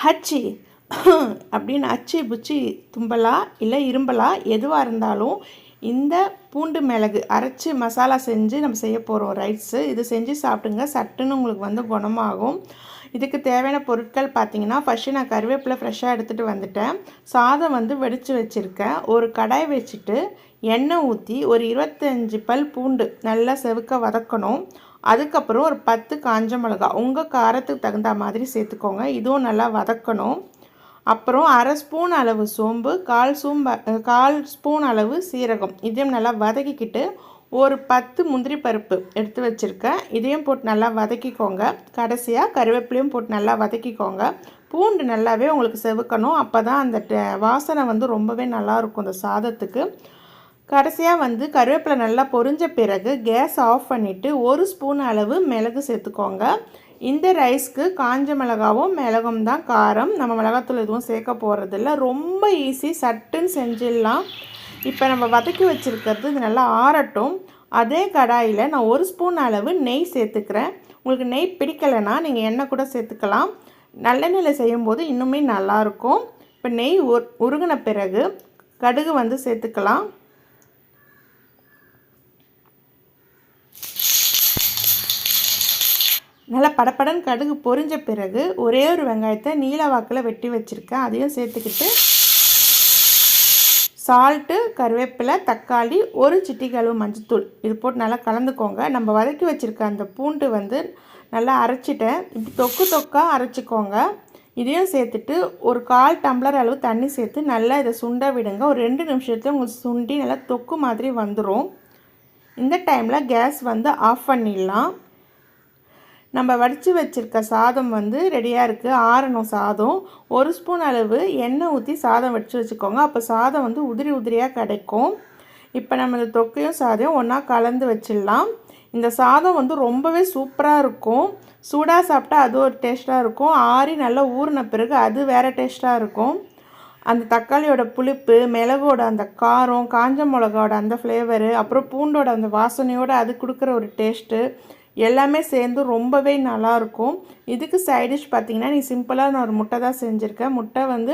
H அப்படின்னு அச்சி புச்சி தும்பலா இல்லை இரும்பலா எதுவாக இருந்தாலும் இந்த பூண்டு மிளகு அரைச்சி மசாலா செஞ்சு நம்ம செய்ய போகிறோம் ரைட்ஸு. இது செஞ்சு சாப்பிட்டுங்க, சட்டுன்னு உங்களுக்கு வந்து குணமாகும். இதுக்கு தேவையான பொருட்கள் பார்த்திங்கன்னா, ஃபஸ்ட்டு நான் கருவேப்பிலை ஃப்ரெஷ்ஷாக எடுத்துகிட்டு வந்துட்டேன். சாதம் வந்து வெடித்து வச்சுருக்கேன். ஒரு கடாய் வச்சுட்டு எண்ணெய் ஊற்றி ஒரு 25 பல் பூண்டு நல்லா செவக்க வதக்கணும். அதுக்கப்புறம் ஒரு 10 காஞ்ச மிளகா உங்கள் காரத்துக்கு தகுந்த மாதிரி சேர்த்துக்கோங்க. இதுவும் நல்லா வதக்கணும். அப்புறம் அரை ஸ்பூன் அளவு சோம்பு, கால் ஸ்பூன் அளவு சீரகம் இதையும் நல்லா வதக்கிக்கிட்டு ஒரு 10 முந்திரி பருப்பு எடுத்து வச்சுருக்கேன். இதையும் போட்டு நல்லா வதக்கிக்கோங்க. கடைசியாக கருவேப்பிலையும் போட்டு நல்லா வதக்கிக்கோங்க. பூண்டு நல்லாவே உங்களுக்கு செவக்கணும். அப்போ தான் அந்த வாசனை வந்து ரொம்பவே நல்லாயிருக்கும் அந்த சாதத்துக்கு. கடைசியாக வந்து கருவேப்பிலை நல்லா பொரிஞ்ச பிறகு கேஸ் ஆஃப் பண்ணிவிட்டு ஒரு ஸ்பூன் அளவு மிளகு சேர்த்துக்கோங்க. இந்த ரைஸ்க்கு காஞ்ச மிளகாவும் மிளகும் தான் காரம். நம்ம மிளகாத்தூள் எதுவும் சேர்க்க போகிறதில்ல. ரொம்ப ஈஸி, சட்டுன்னு செஞ்சிடலாம். இப்போ நம்ம வதக்கி வச்சுருக்கிறது இது நல்லா ஆறட்டும். அதே கடாயில் நான் ஒரு ஸ்பூன் அளவு நெய் சேர்த்துக்கிறேன். உங்களுக்கு நெய் பிடிக்கலைன்னா நீங்கள் எண்ணெய் கூட சேர்த்துக்கலாம். நல்லெண்ணெயில் செய்யும்போது இன்னுமே நல்லாயிருக்கும். இப்போ நெய் உருகின பிறகு கடுகு வந்து சேர்த்துக்கலாம். நல்லா படப்படன் கடுகு பொரிஞ்ச பிறகு ஒரே ஒரு வெங்காயத்தை நீல வாக்கில் வெட்டி வச்சுருக்கேன். அதையும் சேர்த்துக்கிட்டு சால்ட்டு, கருவேப்பிலை, தக்காளி, ஒரு சிட்டிகை அளவு மஞ்சத்தூள் இது போட்டு நல்லா கலந்துக்கோங்க. நம்ம வதக்கி வச்சுருக்க அந்த பூண்டு வந்து நல்லா அரைச்சிட்டேன். இப்படி தொக்காக அரைச்சிக்கோங்க. இதையும் சேர்த்துட்டு ஒரு 1/4 டம்ளர் அளவு தண்ணி சேர்த்து நல்லா இதை சுண்ட விடுங்க. ஒரு 2 நிமிஷத்துல உங்களுக்கு சுண்டி நல்லா தொக்கு மாதிரி வந்துடும். இந்த டைமில் கேஸ் வந்து ஆஃப் பண்ணிடலாம். நம்ம வடித்து வச்சுருக்க சாதம் வந்து ரெடியாக இருக்குது. ஆறணும் சாதம். ஒரு ஸ்பூன் அளவு எண்ணெய் ஊற்றி சாதம் வடித்து வச்சுக்கோங்க. அப்போ சாதம் வந்து உதிரியாக கிடைக்கும். இப்போ நம்ம இந்த தொக்கையும் சாதம் ஒன்றா கலந்து வச்சிடலாம். இந்த சாதம் வந்து ரொம்பவே சூப்பராக இருக்கும். சூடாக சாப்பிட்டா அது ஒரு டேஸ்ட்டாக இருக்கும். ஆறி நல்லா ஊறின பிறகு அது வேறு டேஸ்ட்டாக இருக்கும். அந்த தக்காளியோட புளிப்பு, மிளகோட அந்த காரம், காஞ்ச மிளகாவோட அந்த ஃப்ளேவரு, அப்புறம் பூண்டோட அந்த வாசனையோடு அது கொடுக்குற ஒரு டேஸ்ட்டு எல்லாமே சேர்ந்து ரொம்பவே நல்லாயிருக்கும். இதுக்கு சைடிஷ் பார்த்திங்கன்னா, நீ சிம்பிளாக நான் ஒரு முட்டை தான் செஞ்சுருக்கேன். முட்டை வந்து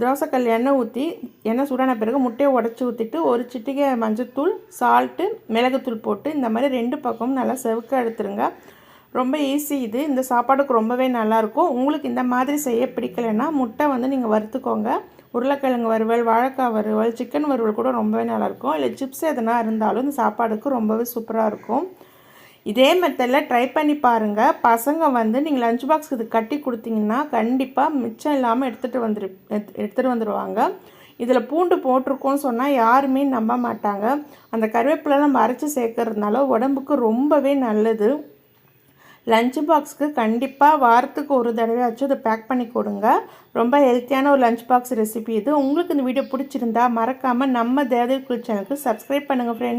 தோசைக்கல் எண்ணெய் சூடான பிறகு முட்டையை உடச்சி ஊற்றிட்டு ஒரு சிட்டிகை மஞ்சத்தூள், சால்ட்டு, மிளகுத்தூள் போட்டு இந்த மாதிரி 2 பக்கமும் நல்லா செவக்க எடுத்துருங்க. ரொம்ப ஈஸி இது. இந்த சாப்பாடுக்கு ரொம்பவே நல்லாயிருக்கும். உங்களுக்கு இந்த மாதிரி செய்ய பிடிக்கலைன்னா முட்டை வந்து நீங்கள் வறுத்துக்கோங்க. உருளைக்கிழங்கு வறுவல், வாழைக்காய் வறுவல், சிக்கன் வறுவல் கூட ரொம்பவே நல்லாயிருக்கும். இல்லை சிப்ஸ் எதுனா இருந்தாலும் இந்த சாப்பாடுக்கு ரொம்பவே சூப்பராக இருக்கும். இதே மெத்தடில் ட்ரை பண்ணி பாருங்கள். பசங்க வந்து நீங்கள் லஞ்ச் பாக்ஸ்க்கு இது கட்டி கொடுத்தீங்கன்னா கண்டிப்பாக மிச்சம் இல்லாமல் எடுத்துகிட்டு வந்துடுவாங்க. இதில் பூண்டு போட்டிருக்கோன்னு சொன்னால் யாருமே நம்ப மாட்டாங்க. அந்த கருவேப்பிலை நம்ம அரைச்சி சேர்க்கறதுனால உடம்புக்கு ரொம்பவே நல்லது. லஞ்ச் பாக்ஸுக்கு கண்டிப்பாக வாரத்துக்கு ஒரு தடவையாச்சும் இதை பேக் பண்ணி கொடுங்க. ரொம்ப ஹெல்த்தியான ஒரு லஞ்ச் பாக்ஸ் ரெசிபி இது. உங்களுக்கு இந்த வீடியோ பிடிச்சிருந்தா மறக்காமல் நம்ம தேவதை குயில் சேனலுக்கு சப்ஸ்கிரைப் பண்ணுங்கள் ஃப்ரெண்ட்ஸ்.